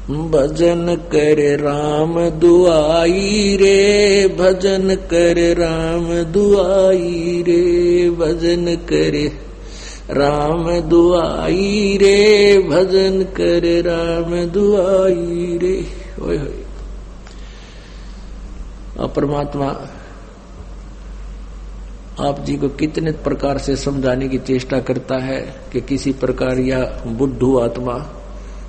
भजन कर राम दुआई रे, भजन कर राम दुआई रे, भजन कर राम दुआई रे, भजन कर राम दुआई रे। ओए होए। अब परमात्मा आप जी को कितने प्रकार से समझाने की चेष्टा करता है कि किसी प्रकार या बुद्धू आत्मा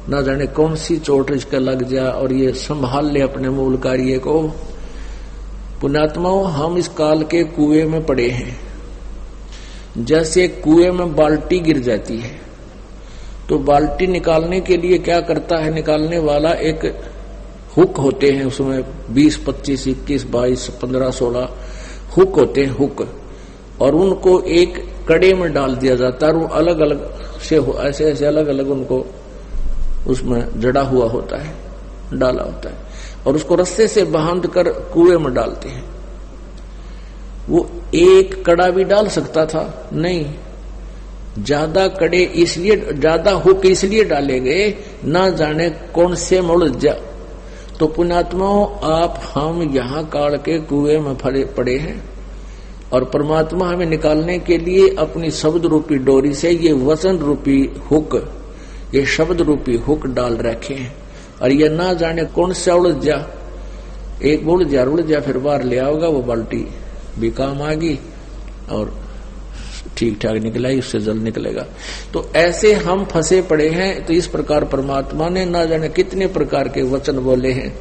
ना जाने कौन सी चोट इसका लग जा और ये संभाल ले अपने मूल कार्य को। पुण्यात्माओं, हम इस काल के कुएं में पड़े हैं। जैसे कुएं में बाल्टी गिर जाती है तो बाल्टी निकालने के लिए क्या करता है निकालने वाला, एक हुक होते हैं उसमें 20, 25, 21, 22, 15, 16 हुक होते हैं, हुक, और उनको एक कड़े में डाल दिया जाता है और अलग अलग से ऐसे ऐसे अलग अलग उनको उसमें जड़ा हुआ होता है, डाला होता है, और उसको रस्से से बांध कर कुएं में डालते हैं। वो एक कड़ा भी डाल सकता था, नहीं, ज्यादा कड़े इसलिए, ज्यादा हुक इसलिए डाले गए ना जाने कौन से मुड़ जा। तो पुण्यात्माओं, आप हम यहाँ काल के कुएं में पड़े हैं और परमात्मा हमें निकालने के लिए अपनी शब्द रूपी डोरी से ये वचन रूपी हुक, ये शब्द रूपी हुक डाल रखे हैं। और ये ना जाने कौन सा उड़ जा, एक उड़ जा फिर बाहर ले आओगा, वो बाल्टी भी काम आ गई और ठीक ठाक निकला ही, उससे जल निकलेगा। तो ऐसे हम फंसे पड़े हैं। तो इस प्रकार परमात्मा ने ना जाने कितने प्रकार के वचन बोले हैं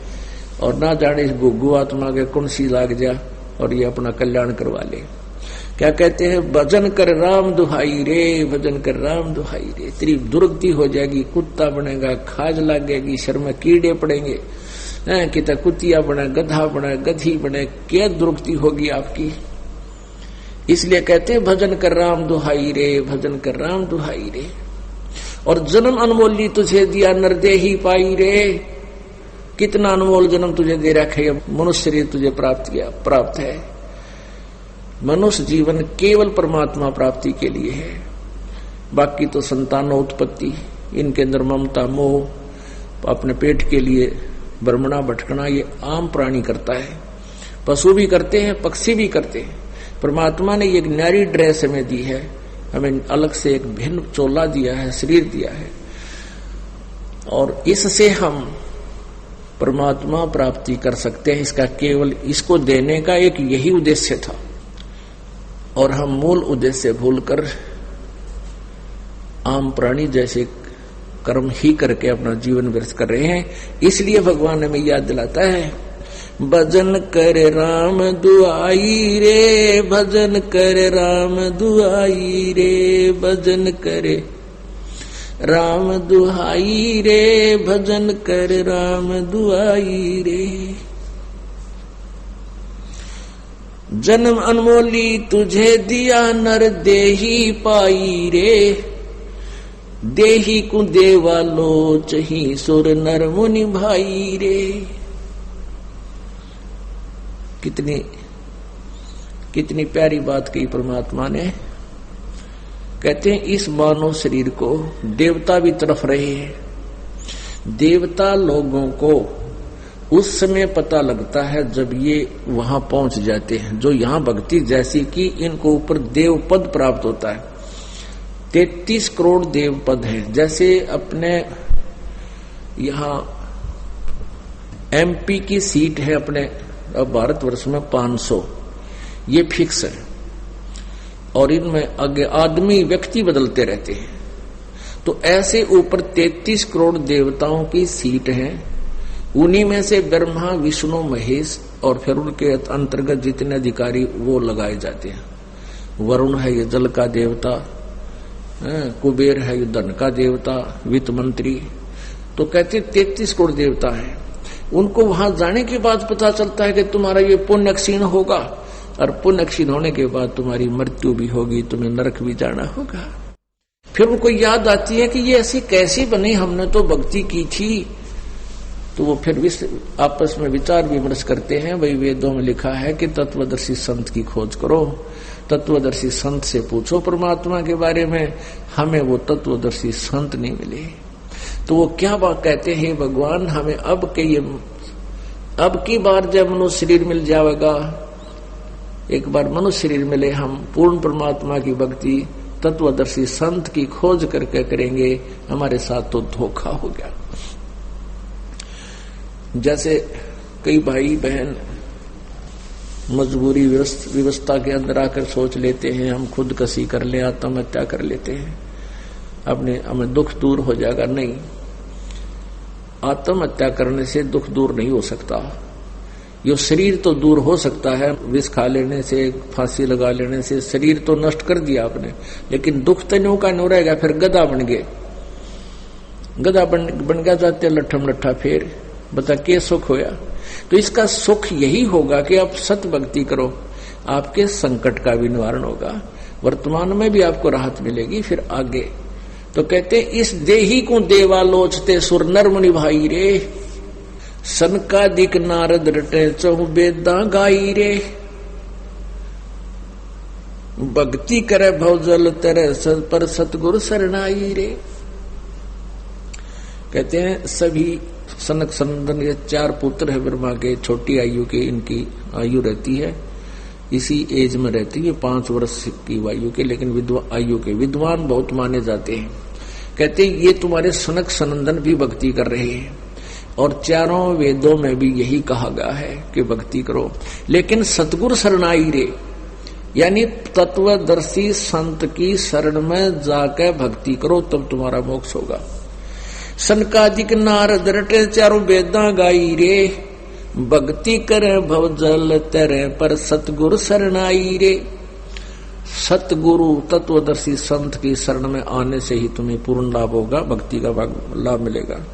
और ना जाने इस गुग्गु आत्मा के कौन सी लाग जा और ये अपना कल्याण करवा ले। क्या कहते हैं, भजन कर राम दुहाई रे, भजन कर राम दुहाई रे। तेरी दुर्गति हो जाएगी, कुत्ता बनेगा, खाज लगेगी, शर में कीड़े पड़ेंगे, कितना कुतिया बने, गधा बने, गधी बने, क्या दुर्गति होगी आपकी। इसलिए कहते हैं भजन कर राम दुहाई रे, भजन कर राम दुहाई रे। और जन्म अनमोली तुझे दिया नरदेही पाई रे, कितना अनमोल जन्म तुझे दे रखा है, मनुष्य शरीर तुझे प्राप्त है। मनुष्य जीवन केवल परमात्मा प्राप्ति के लिए है, बाकी तो संतानोत्पत्ति, इनके अंदर ममता मोह, अपने पेट के लिए भ्रमणा भटकना, ये आम प्राणी करता है, पशु भी करते हैं, पक्षी भी करते हैं। परमात्मा ने एक न्यारी ड्रेस हमें दी है, हमें अलग से एक भिन्न चोला दिया है, शरीर दिया है, और इससे हम परमात्मा प्राप्ति कर सकते हैं। इसका केवल इसको देने का एक यही उद्देश्य था और हम मूल उद्देश्य भूलकर आम प्राणी जैसे कर्म ही करके अपना जीवन व्यर्थ कर रहे हैं। इसलिए भगवान हमें याद दिलाता है, भजन कर राम दुआई रे, भजन कर राम दुआई रे, भजन करे राम दुहाई रे, भजन कर राम दुआई रे। जन्म अनमोली तुझे दिया नर देही पाई रे, देही को देवा लोच ही सुर नर मुनि भाई रे। कितनी प्यारी बात कही परमात्मा ने। कहते हैं इस मानव शरीर को देवता भी तरफ रहे हैं। देवता लोगों को उस समय पता लगता है जब ये वहां पहुंच जाते हैं, जो यहां भक्ति जैसी कि इनको ऊपर देव पद प्राप्त होता है। 33 करोड़ देव पद है। जैसे अपने यहां एमपी की सीट है अपने भारतवर्ष में 500, ये फिक्स है, और इनमें आगे आदमी व्यक्ति बदलते रहते हैं। तो ऐसे ऊपर 33 करोड़ देवताओं की सीट है। उन्हीं में से ब्रह्मा विष्णु महेश और फिर उनके अंतर्गत जितने अधिकारी वो लगाए जाते हैं। वरुण है ये जल का देवता, कुबेर है ये धन का देवता, वित्त मंत्री। तो कहते 33 करोड़ देवता है। उनको वहां जाने के बाद पता चलता है कि तुम्हारा ये पुण्य क्षीण होगा, और पुण्य क्षीण होने के बाद तुम्हारी मृत्यु भी होगी, तुम्हें नरक भी जाना होगा। फिर उनको याद आती है कि ये ऐसी कैसी बनी, हमने तो भक्ति की थी। तो वो फिर आपस में विचार विमर्श करते हैं। भाई वेदों में लिखा है कि तत्वदर्शी संत की खोज करो, तत्वदर्शी संत से पूछो परमात्मा के बारे में। हमें वो तत्वदर्शी संत नहीं मिले। तो वो क्या बात कहते हैं, भगवान हमें अब की बार जब मनुष्य शरीर मिल जाएगा, एक बार मनुष्य शरीर मिले, हम पूर्ण परमात्मा की भक्ति तत्वदर्शी संत की खोज करके करेंगे, हमारे साथ तो धोखा हो गया। जैसे कई भाई बहन मजबूरी व्यवस्था के अंदर आकर सोच लेते हैं हम खुदकशी कर ले, आत्महत्या कर लेते हैं, अपने हमें दुख दूर हो जाएगा। नहीं, आत्महत्या करने से दुख दूर नहीं हो सकता। यो शरीर तो दूर हो सकता है, विष खा लेने से, फांसी लगा लेने से शरीर तो नष्ट कर दिया आपने, लेकिन दुख तो न्यू का न्यू रहेगा। फिर गधा बन गए, गधा बन गया जाते लट्ठम लट्ठा, फिर बता के सुख होया। तो इसका सुख यही होगा कि आप सत भक्ति करो, आपके संकट का भी निवारण होगा, वर्तमान में भी आपको राहत मिलेगी। फिर आगे तो कहते इस देही को देवा लोचते सुर नर मुनि भाई रे, सनकादिक नारद रटे चहु बेदा गाई रे, भक्ति करे भवजल तेरे पर सतगुरु शरणाई रे। कहते हैं सभी सनक सनंदन ये 4 पुत्र है ब्रह्मा के, छोटी आयु के इनकी आयु रहती है, इसी एज में रहती है 5 वर्ष की आयु के, लेकिन आयु के विद्वान बहुत माने जाते हैं। कहते हैं ये तुम्हारे सनक सनंदन भी भक्ति कर रहे हैं, और 4 वेदों में भी यही कहा गया है कि भक्ति करो, लेकिन सतगुरु शरणाई रे, यानी तत्वदर्शी संत की शरण में जाकर भक्ति करो, तब तुम्हारा मोक्ष होगा। सनकादिक नारद रटे 4 वेदा गाई रे, भक्ति करे भवजल तेरे पर सतगुरु शरणाई रे। सतगुरु तत्वदर्शी संत की शरण में आने से ही तुम्हें पूर्ण लाभ होगा, भक्ति का लाभ मिलेगा।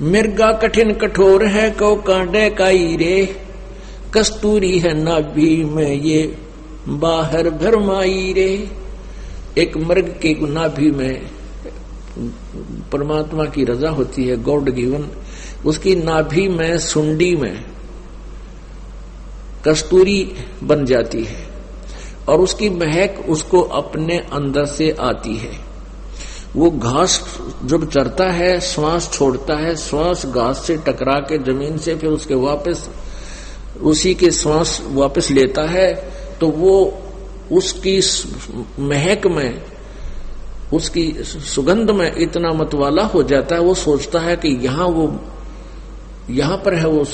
मिर्गा कठिन कठोर है कौ कांडे काई रे, कस्तूरी है नाभि में ये बाहर भरमाई रे। एक मृग के नाभि में परमात्मा की रजा होती है, गॉड गिवन, उसकी नाभि में सुंडी में कस्तूरी बन जाती है, और उसकी महक उसको अपने अंदर से आती है। वो घास जब चरता है, श्वास छोड़ता है, श्वास घास से टकरा के जमीन से फिर उसके वापस उसी के श्वास वापस लेता है, तो वो उसकी महक में, उसकी सुगंध में इतना मतवाला हो जाता है, वो सोचता है कि यहाँ पर है वो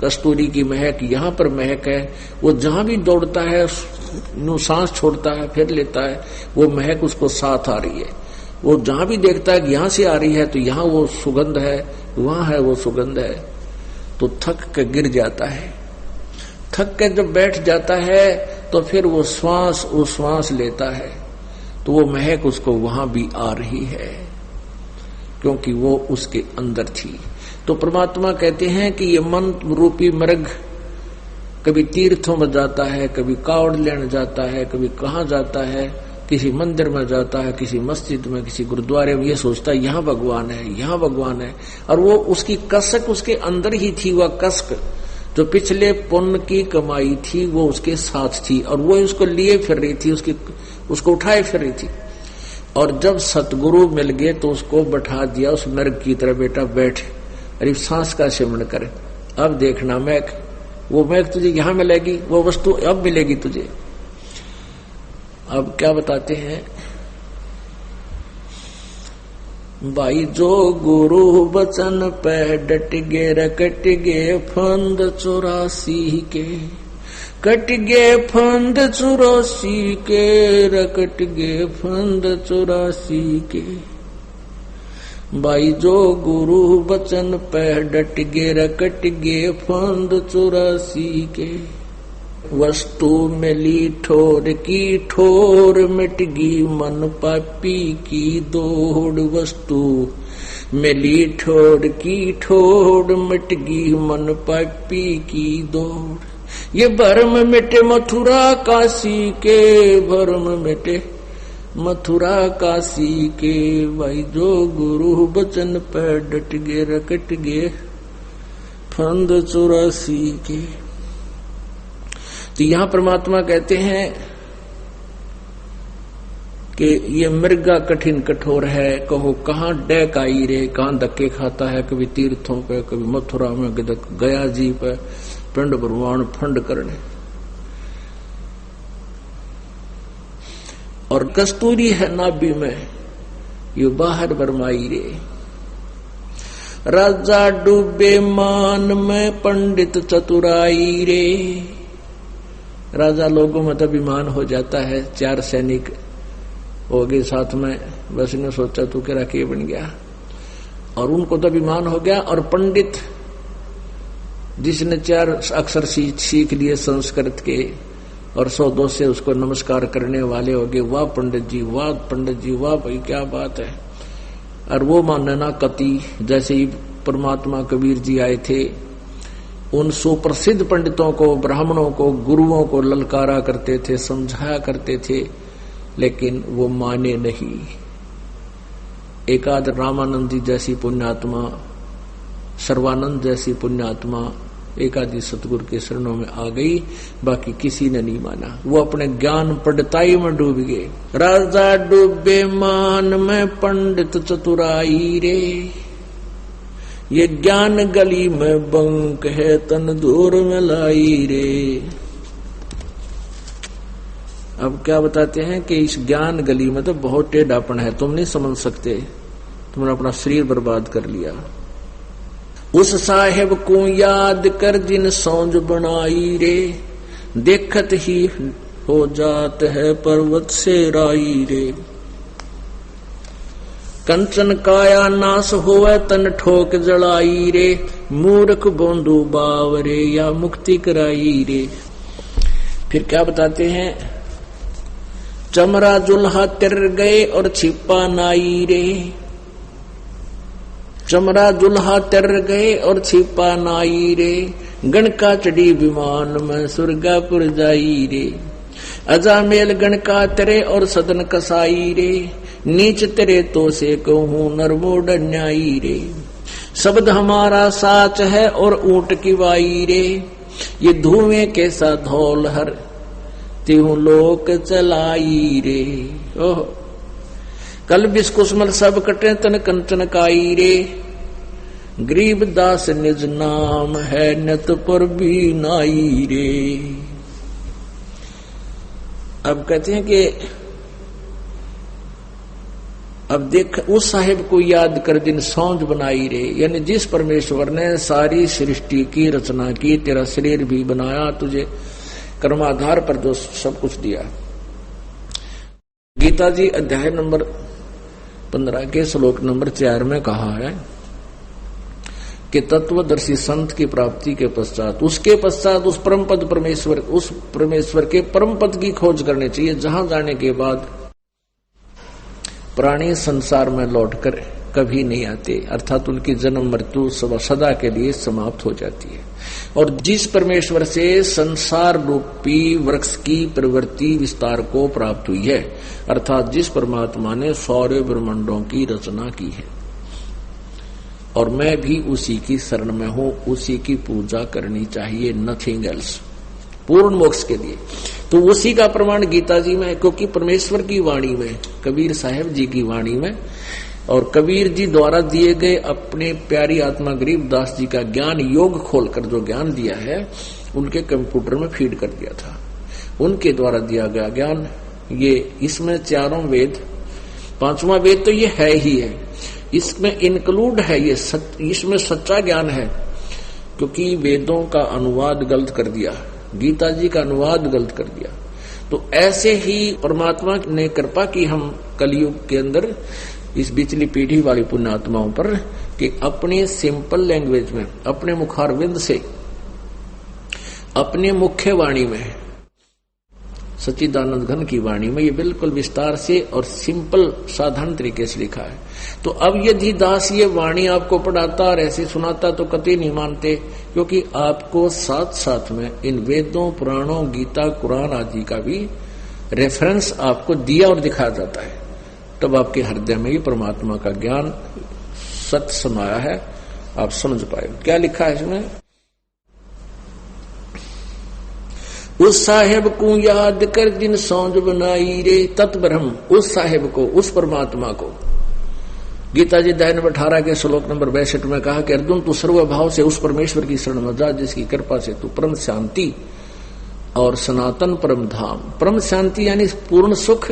कस्तूरी की महक, यहाँ पर महक है। वो जहां भी दौड़ता है, सांस छोड़ता है, फिर लेता है, वो महक उसको साथ आ रही है। वो जहां भी देखता है कि यहां से आ रही है, तो यहाँ वो सुगंध है, वहां है वो सुगंध है, तो थक के गिर जाता है। थक के जब बैठ जाता है तो फिर वो श्वास लेता है, तो वो महक उसको वहां भी आ रही है, क्योंकि वो उसके अंदर थी। तो परमात्मा कहते हैं कि ये मन रूपी मृग कभी तीर्थों में जाता है, कभी कावड़ लेने जाता है, कभी कहाँ जाता है, किसी मंदिर में जाता है, किसी मस्जिद में, किसी गुरुद्वारे में, ये सोचता है यहाँ भगवान है, यहाँ भगवान है। और वो उसकी कसक उसके अंदर ही थी, वह कसक जो पिछले पुण्य की कमाई थी वो उसके साथ थी, और वो उसको लिए फिर रही थी, उसको उठाए फिर रही थी। और जब सतगुरु मिल गए तो उसको बैठा दिया उस मृग की तरह, बेटा बैठ, अरे सांस का सेवन करे, अब देखना महक, वो महक तुझे यहां मिलेगी, वो वस्तु अब मिलेगी तुझे। अब क्या बताते हैं भाई, जो गुरु बचन पे डट गे रकट गे फंद 84 के, कट गे फंद 84 के, रकट गे फंद 84 के। भाई जो गुरु बचन पे डट गे रकट गे फंद 84 के, वस्तु मिली ठोर की ठोर मिटगी मन पापी की दौड़, वस्तु मिली ठोर की ठोर मिटगी मन पापी की दौड़। ये भरम मिटे मथुरा काशी के, भरम मिटे मथुरा काशी के। भाई जो गुरु बचन पे डट गे रकट गे फंद 84 के। तो यहां परमात्मा कहते हैं कि ये मृगा कठिन कठोर है, कहो कहाँ डैक आई रे, कहाँ धक्के खाता है, कभी तीर्थों पे, कभी मथुरा में, गया जी पे, पिंड भगवान फंड करने। और कस्तूरी है नाभि में, ये बाहर बरमाई रे। राजा डूबे मान में, पंडित चतुराई रे। राजा लोगों में तो अभिमान हो जाता है, 4 सैनिक हो गए साथ में, बस ने सोचा तू क्या के बन गया, और उनको तो अभिमान हो गया। और पंडित जिसने 4 अक्षर सीख लिए संस्कृत के और 100-200 से उसको नमस्कार करने वाले हो गए, वाह पंडित जी, वाह पंडित जी, वाह भाई क्या बात है। और वो मानना कति, जैसे ही परमात्मा कबीर जी आए थे, उन सुप्रसिद्ध पंडितों को, ब्राह्मणों को, गुरुओं को ललकारा करते थे, समझाया करते थे, लेकिन वो माने नहीं। एकाद रामानंद जी जैसी पुण्यात्मा, सर्वानंद जैसी पुण्यात्मा एकादी सतगुरु के शरणों में आ गई, बाकी किसी ने नहीं माना। वो अपने ज्ञान पंडिताई में डूब गए। राजा डूबे मान में, पंडित चतुराई रे। ये ज्ञान गली में बंक है, तन दूर में लाई रे। अब क्या बताते हैं कि इस ज्ञान गली में तो बहुत टेढ़ापन है, तुम नहीं समझ सकते, तुमने अपना शरीर बर्बाद कर लिया। उस साहेब को याद कर जिन सौंज बनाई रे, देखत ही हो जात है पर्वत से राई रे। कंचन काया नाश होवे, तन ठोक जड़ाई रे। मूर्ख बोंदू बावरे, या मुक्ति कराई रे। फिर क्या बताते हैं, चमरा जुल्हा तिर गए और छिपा नाई रे। चमरा जुल्हा तिर गए और छिपा नाई रे। गणका चढ़ी विमान में, सुरगापुर जाई रे। अजामेल गणका तरे और सदन कसाई रे। नीच तेरे तो से कहूं नरमोड न्यायी रे। शब्द हमारा साच है और ऊंट की वाई रे। ये धुएं के सा धौल हर त्यों लोक चलाई रे। ओह कल बिस्कुस्मल सब कटे, तन कंचन काई रे। गरीब दास निज नाम है, नत पर भी नाई रे। अब कहते हैं कि अब देख, उस साहिब को याद कर जिन सौंज बनाई रे, यानी जिस परमेश्वर ने सारी सृष्टि की रचना की, तेरा शरीर भी बनाया, तुझे कर्माधार पर जो सब कुछ दिया। गीता जी अध्याय नंबर 15 के श्लोक नंबर 4 में कहा है कि तत्वदर्शी संत की प्राप्ति के पश्चात, उसके पश्चात उस परम पद परमेश्वर, उस परमेश्वर के परम पद की खोज करनी चाहिए, जहां जाने के बाद प्राणी संसार में लौटकर कभी नहीं आते, अर्थात उनकी जन्म मृत्यु सदा के लिए समाप्त हो जाती है। और जिस परमेश्वर से संसार रूपी वृक्ष की प्रवृत्ति विस्तार को प्राप्त हुई है, अर्थात जिस परमात्मा ने सौर्य ब्रह्मांडों की रचना की है, और मैं भी उसी की शरण में हूं, उसी की पूजा करनी चाहिए, नथिंग एल्स, पूर्ण मोक्ष के लिए। तो उसी का प्रमाण गीता जी में है, क्योंकि परमेश्वर की वाणी में, कबीर साहब जी की वाणी में, और कबीर जी द्वारा दिए गए अपने प्यारी आत्मा गरीबदास जी का ज्ञान योग खोलकर जो ज्ञान दिया है, उनके कंप्यूटर में फीड कर दिया था। उनके द्वारा दिया गया ज्ञान, ये इसमें 4 वेद, 5वां वेद तो ये है ही है, इसमें इंक्लूड है, ये इसमें सच्चा ज्ञान है, क्योंकि वेदों का अनुवाद गलत कर दिया, गीता जी का अनुवाद गलत कर दिया। तो ऐसे ही परमात्मा ने कृपा की हम कलयुग के अंदर इस बिचली पीढ़ी वाली पुण्यात्माओं पर, कि अपने सिंपल लैंग्वेज में, अपने मुखारविंद से, अपने मुख्य वाणी में, सच्चिदानंद घन की वाणी में, ये बिल्कुल विस्तार से और सिंपल साधारण तरीके से लिखा है। तो अब यदि दास ये वाणी आपको पढ़ाता और ऐसे सुनाता तो कतई नहीं मानते, क्योंकि आपको साथ साथ में इन वेदों, पुराणों, गीता, कुरान आदि का भी रेफरेंस आपको दिया और दिखाया जाता है, तब आपके हृदय में ये परमात्मा का ज्ञान सत्य समाया है, आप समझ पाए। क्या लिखा है इसमें, उस साहेब को याद कर जिन सौंज बनाई रे, तत्ब्रह्म, उस साहेब को, उस परमात्मा को। गीता जी अध्याय नंबर 18 के श्लोक नंबर 62 में कहा कि अर्जुन तू सर्वभाव से उस परमेश्वर की शरण में जा जिसकी कृपा से तू परम शांति और सनातन परम धाम, परम शांति यानी पूर्ण सुख,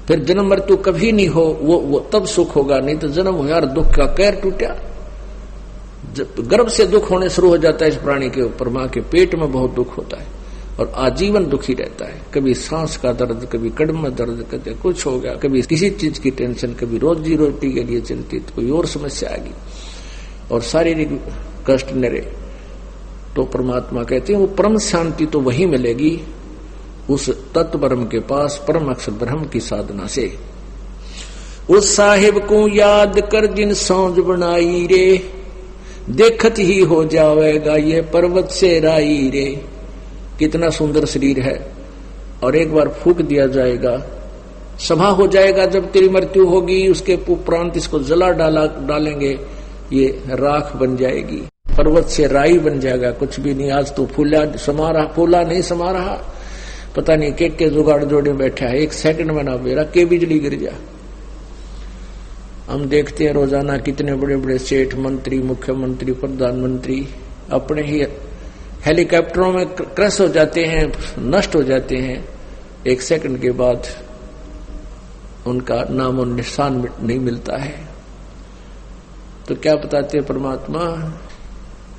फिर जन्म मृत्यु कभी नहीं हो, वो तब सुख होगा, नहीं तो जन्म हो यार दुख का कैर टूटा। गर्भ से दुख होने शुरू हो जाता है इस प्राणी के ऊपर, मां के पेट में बहुत दुख होता है और आजीवन दुखी रहता है। कभी सांस का दर्द, कभी कड़म में दर्द, कभी कुछ हो गया, कभी किसी चीज की टेंशन, कभी रोजी रोटी के लिए चिंतित, कोई और समस्या आ गई और शारीरिक कष्ट नरे। तो परमात्मा कहते हैं वो परम शांति तो वही मिलेगी उस तत्व ब्रह्म के पास, परम अक्षर ब्रह्म की साधना से। उस साहिब को याद कर जिन सौंज बनाई रे, देखत ही हो जावेगा ये पर्वत से राई रे। कितना सुंदर शरीर है और एक बार फूक दिया जाएगा, सभा हो जाएगा। जब तेरी मृत्यु होगी उसके उपरांत इसको जला डालेंगे, ये राख बन जाएगी, पर्वत से राई बन जाएगा। कुछ भी नहीं, आज तो फूला समा रहा, फूला नहीं समा रहा, पता नहीं के जुगाड़ जोड़े बैठा है, एक सेकंड में ना बेरा के बिजली गिर जा। हम देखते हैं रोजाना कितने बड़े बड़े सेठ, मंत्री, मुख्यमंत्री, प्रधानमंत्री अपने ही हेलीकॉप्टरों में क्रश हो जाते हैं, नष्ट हो जाते हैं, एक सेकंड के बाद उनका नामो निशान नहीं मिलता है। तो क्या बताते हैं परमात्मा,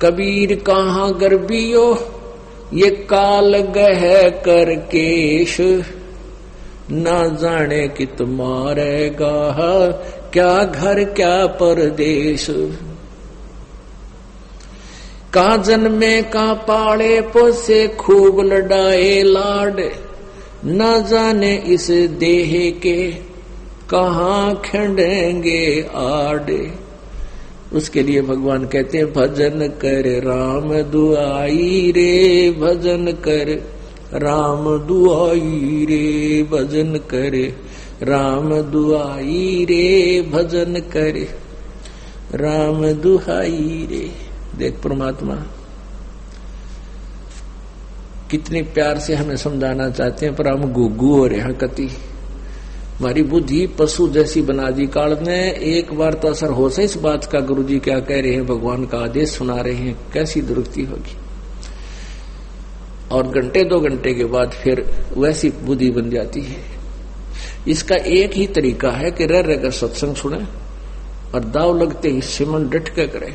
कबीर कहाँ गर्बियो ये काल गह कर केश, ना जाने कित मारेगा क्या घर क्या परदेश। का जन्मे का पाले पोसे खूब लड़ाए लाड, न जाने इस देह के कहाँ खंडेंगे आड़े। उसके लिए भगवान कहते हैं भजन कर राम दुआई रे, भजन कर राम दुआई रे, भजन करे राम दुआई रे, भजन करे राम दुहाई रे। देख परमात्मा कितने प्यार से हमें समझाना चाहते हैं, पर हम गुग्गू हो रहे हैं। कति हमारी बुद्धि पशु जैसी बना दी काल ने। एक बार तो असर हो से इस बात का, गुरुजी क्या कह रहे हैं, भगवान का आदेश सुना रहे हैं, कैसी दुरुक्ति होगी। और घंटे 2 घंटे के बाद फिर वैसी बुद्धि बन जाती है। इसका एक ही तरीका है कि रह रहकर सत्संग सुने और दाव लगते ही सिमन डट के करे।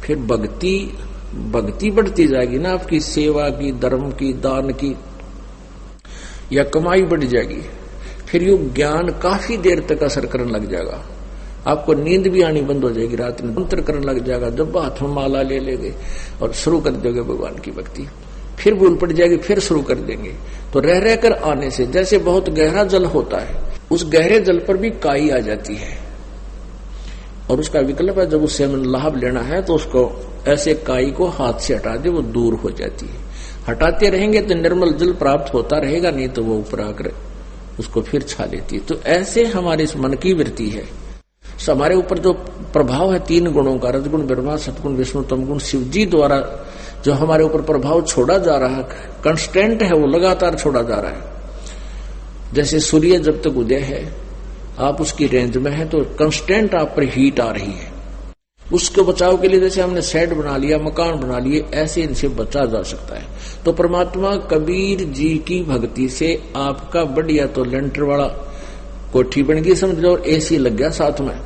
फिर भक्ति बढ़ती जाएगी ना, आपकी सेवा की, धर्म की, दान की, या कमाई बढ़ जाएगी। फिर यू ज्ञान काफी देर तक असर करने लग जाएगा। आपको नींद भी आनी बंद हो जाएगी, रात में मंत्र करने लग जाएगा। जब हाथ में माला ले लेंगे और शुरू कर दोगे भगवान की भक्ति, फिर भूल पड़ जाएगी, फिर शुरू कर देंगे। तो रह रहकर आने से, जैसे बहुत गहरा जल होता है, उस गहरे जल पर भी काई आ जाती है और उसका विकल्प है, जब उससे हमें लाभ लेना है तो उसको ऐसे काई को हाथ से हटा दे, वो दूर हो जाती है। हटाते रहेंगे तो निर्मल जल प्राप्त होता रहेगा, नहीं तो वो ऊपर आकर उसको फिर छा लेती है। तो ऐसे हमारे इस मन की वृत्ति है। हमारे ऊपर जो प्रभाव है 3 गुणों का, रजगुण, ब्रह्मा, सतगुण, विष्णु, तमगुण, शिव जी द्वारा जो हमारे ऊपर प्रभाव छोड़ा जा रहा है, कंस्टेंट है, वो लगातार छोड़ा जा रहा है। जैसे सूर्य जब तक उदय है, आप उसकी रेंज में है तो कंस्टेंट आप पर हीट आ रही है। उसके बचाव के लिए जैसे हमने शेड बना लिया, मकान बना लिए, ऐसे इनसे बचा जा सकता है। तो परमात्मा कबीर जी की भक्ति से आपका बढ़िया तो लेंटर वाला कोठी बन गई समझ लो, और एसी लग गया साथ में।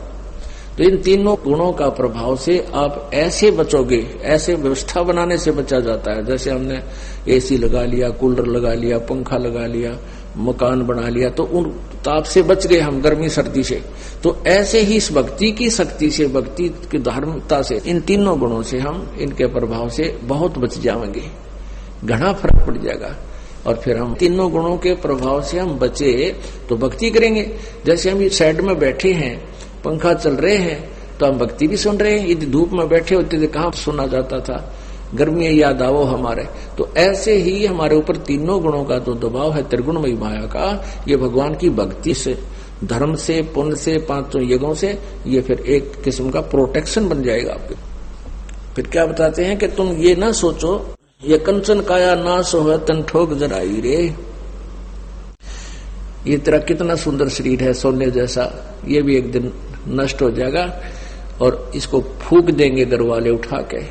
तो इन तीनों गुणों का प्रभाव से आप ऐसे बचोगे, ऐसे व्यवस्था बनाने से बचा जाता है। जैसे हमने एसी लगा लिया, कूलर लगा लिया, पंखा लगा लिया, मकान बना लिया, तो उन ताप से बच गए हम, गर्मी सर्दी से। तो ऐसे ही इस भक्ति की शक्ति से, भक्ति की धार्मिकता से, इन तीनों गुणों से हम, इनके प्रभाव से बहुत बच जाएंगे, घना फर्क पड़ जाएगा। और फिर हम तीनों गुणों के प्रभाव से हम बचे तो भक्ति करेंगे। जैसे हम इस साइड में बैठे हैं, पंखा चल रहे हैं, तो हम भक्ति भी सुन रहे हैं। यदि धूप में बैठे होते थे कहाँ सुना जाता था, गर्मी याद आवो हमारे। तो ऐसे ही हमारे ऊपर तीनों गुणों का जो दबाव है, त्रिगुणमयी माया का, ये भगवान की भक्ति से, धर्म से, पुण्य से, 5 यज्ञों से, ये फिर एक किस्म का प्रोटेक्शन बन जाएगा आपके। फिर क्या बताते हैं कि तुम ये ना सोचो ये कंचन काया नाश हो तन ठोक जराई रे। ये तेरा कितना सुंदर शरीर है सोने जैसा, ये भी एक दिन नष्ट हो जाएगा और इसको फूक देंगे घर वाले उठा के।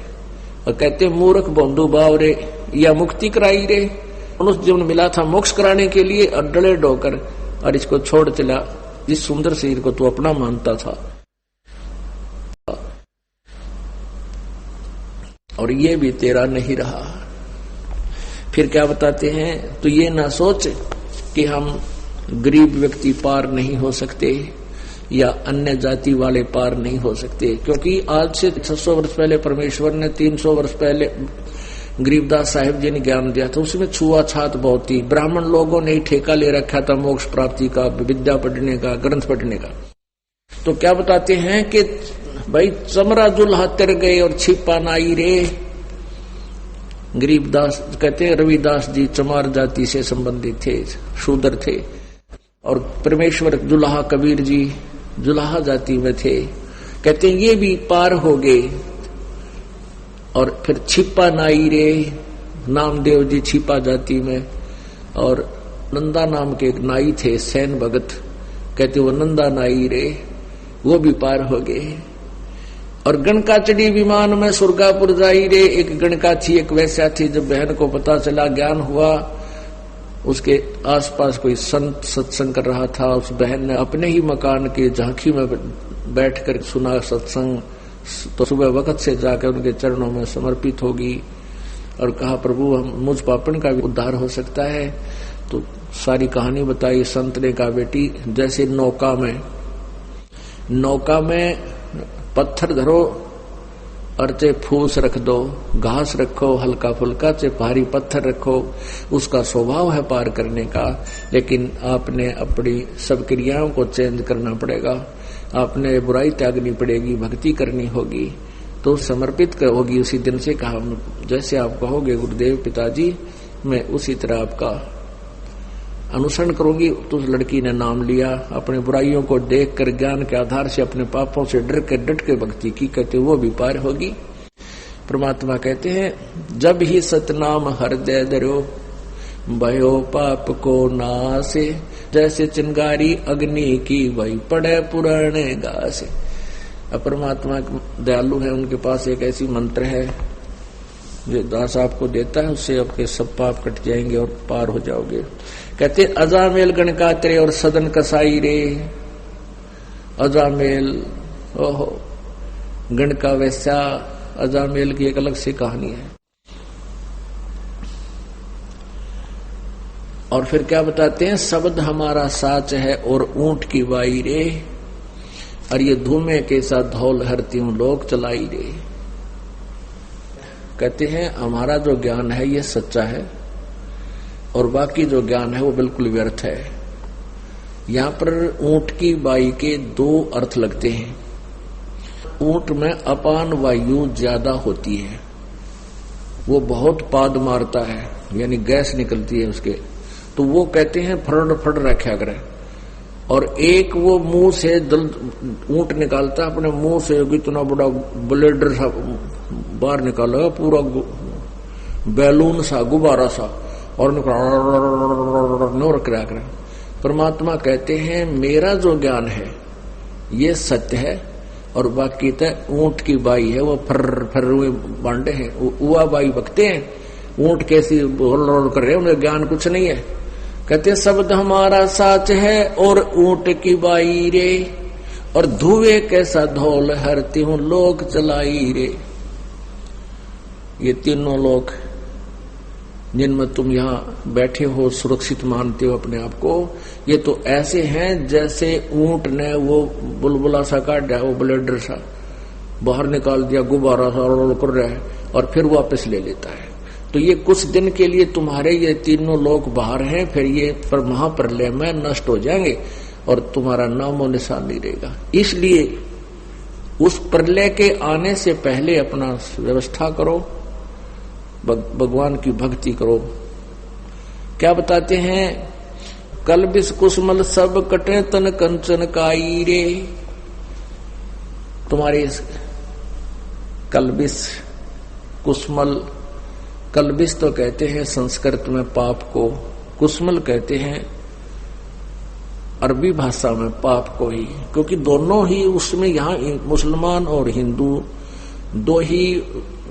और कहते मूर्ख बंधु भाव रे, या मुक्ति कराई रे। मनुष्य जीवन मिला था मोक्ष कराने के लिए और डले डोकर और इसको छोड़ चला, जिस सुंदर शरीर को तू अपना मानता था। और ये भी तेरा नहीं रहा। फिर क्या बताते हैं, तो ये ना सोच कि हम गरीब व्यक्ति पार नहीं हो सकते या अन्य जाति वाले पार नहीं हो सकते, क्योंकि आज से 600 वर्ष पहले परमेश्वर ने 300 वर्ष पहले गरीबदास साहिब जी ने ज्ञान दिया था, उसमें छुआछात बहुत थी। ब्राह्मण लोगों ने ही ठेका ले रखा था मोक्ष प्राप्ति का, विद्या पढ़ने का, ग्रंथ पढ़ने का। तो क्या बताते हैं कि भाई चमरा जुल्हा तर गए और छिपा नाई रे। गरीबदास कहते हैं रविदास जी चमार जाति से संबंधित थे, शूद्र थे, और परमेश्वर जुल्हा कबीर जी जुल्हा जाति में थे। कहते हैं ये भी पार हो गए। और फिर छिपा नाई रे, नामदेव जी छिपा जाति में, और नंदा नाम के एक नाई थे सैन भगत, कहते वो नंदा नाई रे, वो भी पार हो गए। और गणका चढ़ी विमान में सुरगापुर जाई रे। एक गणका थी, एक वैश्या थी। जब बहन को पता चला, ज्ञान हुआ, उसके आसपास कोई संत सत्संग कर रहा था, उस बहन ने अपने ही मकान के झांकी में बैठकर सुना सत्संग। तो सुबह वक्त से जाकर उनके चरणों में समर्पित होगी और कहा प्रभु हम मुझ पापन का भी उद्धार हो सकता है। तो सारी कहानी बताई। संत ने कहा बेटी जैसे नौका में पत्थर धरो और चे फूस रख दो, घास रखो हल्का फुल्का, चे भारी पत्थर रखो, उसका स्वभाव है पार करने का। लेकिन आपने अपनी सब क्रियाओं को चेंज करना पड़ेगा, आपने बुराई त्यागनी पड़ेगी, भक्ति करनी होगी, तो समर्पित होगी उसी दिन से। कहा जैसे आप कहोगे गुरुदेव पिताजी, मैं उसी तरह आपका अनुसरण करूंगी। तो उस लड़की ने नाम लिया, अपने बुराइयों को देखकर ज्ञान के आधार से अपने पापों से डट के भक्ति की। कहते वो भी पार होगी। परमात्मा कहते हैं जब ही सतनाम हृदय धरो, भयो पाप को नासे, जैसे चिंगारी अग्नि की वही पड़े पुराने गासे। अब परमात्मा दयालु है, उनके पास एक ऐसी मंत्र है जो दास आपको देता है, उससे आपके सब पाप कट जाएंगे और पार हो जाओगे। कहते अजामेल गणका तेरे और सदन कसाई रे। अजामेल ओहो गणका वैसा, अजामेल की एक अलग सी कहानी है। और फिर क्या बताते हैं, शब्द हमारा साच है और ऊंट की बाई रे, और ये धूमे के साथ धौल हरती हूं लोक चलाई रे। कहते हैं हमारा जो ज्ञान है ये सच्चा है और बाकी जो ज्ञान है वो बिल्कुल व्यर्थ है। यहाँ पर ऊंट की बाई के दो अर्थ लगते हैं। ऊंट में अपान वायु ज्यादा होती है, वो बहुत पाद मारता है, यानी गैस निकलती है उसके, तो वो कहते हैं फड़ रखा करे। और एक वो मुंह से ऊंट निकालता है, अपने मुंह से इतना बड़ा ब्लेडर सा बाहर निकालेगा, पूरा बैलून सा गुब्बारा सा, और निकाल कर। परमात्मा कहते हैं मेरा जो ज्ञान है ये सत्य है और बाकी तो ऊंट की बाई है, वो फर हुए बांडे हैं, उआ बाई बकते हैं। ऊंट कैसी रोल कर रहे हैं, उन्हें ज्ञान कुछ नहीं है। कहते शब्द हमारा साच है और ऊंट की बाई रे, और धुएं कैसा धौल हरती हूं लोक चलाई रे। ये तीनों लोग जिनमें तुम यहाँ बैठे हो, सुरक्षित मानते हो अपने आप को, ये तो ऐसे हैं जैसे ऊंट ने वो बुलबुला सा काट दिया, वो ब्लेडर सा बाहर निकाल दिया, गुब्बारा सा रोल कर रहा है और फिर वापस ले लेता है। तो ये कुछ दिन के लिए तुम्हारे ये तीनों लोग बाहर हैं, फिर ये पर महाप्रलय में नष्ट हो जाएंगे और तुम्हारा नामो निशान नहीं रहेगा। इसलिए उस प्रलय के आने से पहले अपना व्यवस्था करो, भगवान की भक्ति करो। क्या बताते हैं, कलबिस कुसमल सब कटे तन कंचन काई रे। तुम्हारे कलबिस कुसमल कल्बिस तो कहते हैं संस्कृत में पाप को, कुस्मल कहते हैं अरबी भाषा में पाप को ही, क्योंकि दोनों ही उसमें यहाँ मुसलमान और हिंदू दो ही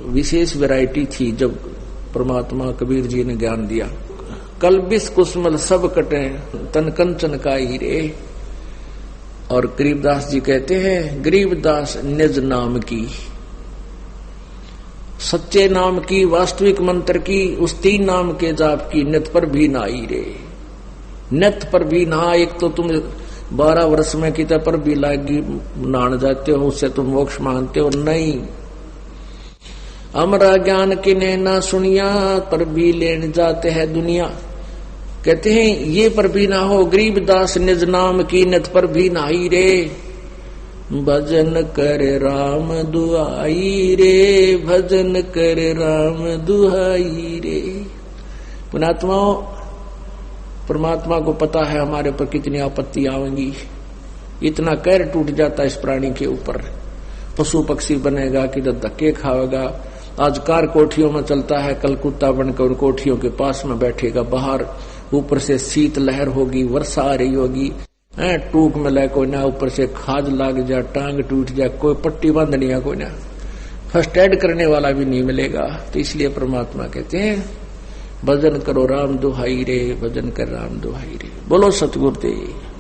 विशेष वैरायटी थी जब परमात्मा कबीर जी ने ज्ञान दिया। कल्बिस कुस्मल सब कटे तन कंचन का हीरे। और गरीबदास जी कहते हैं गरीबदास निज नाम की, सच्चे नाम की, वास्तविक मंत्र की, उस तीन नाम के जाप की नित पर भी नाई रे। नित पर भी नहा, एक तो तुम 12 वर्ष में कितने पर भी लागी नहान जाते हो, उससे तुम मोक्ष मांगते हो नहीं। अमरा ज्ञान किने ना सुनिया पर भी लेन जाते हैं दुनिया। कहते हैं ये पर भी ना हो, गरीबदास निज नाम की नित पर भी नाई रे। भजन कर राम दुहाई रे, भजन कर राम दुहाई रे। पुणात्माओं, परमात्मा को पता है हमारे ऊपर कितनी आपत्ति आवेंगी। इतना कहर टूट जाता है इस प्राणी के ऊपर, पशु पक्षी बनेगा, किधर धक्के खाएगा। आज कार कोठियों में चलता है, कल कुत्ता बनकर उन कोठियों के पास में बैठेगा। बाहर ऊपर से शीत लहर होगी, वर्षा आ रही होगी, टूक में ले कोई ना, ऊपर से खाज लाग जाए, टांग टूट जाए, कोई पट्टी बांधनी है, कोई ना फर्स्ट एड करने वाला भी नहीं मिलेगा। तो इसलिए परमात्मा कहते हैं भजन करो राम दुहाई रे, भजन कर राम दुहाई रे। बोलो सतगुरुदेव।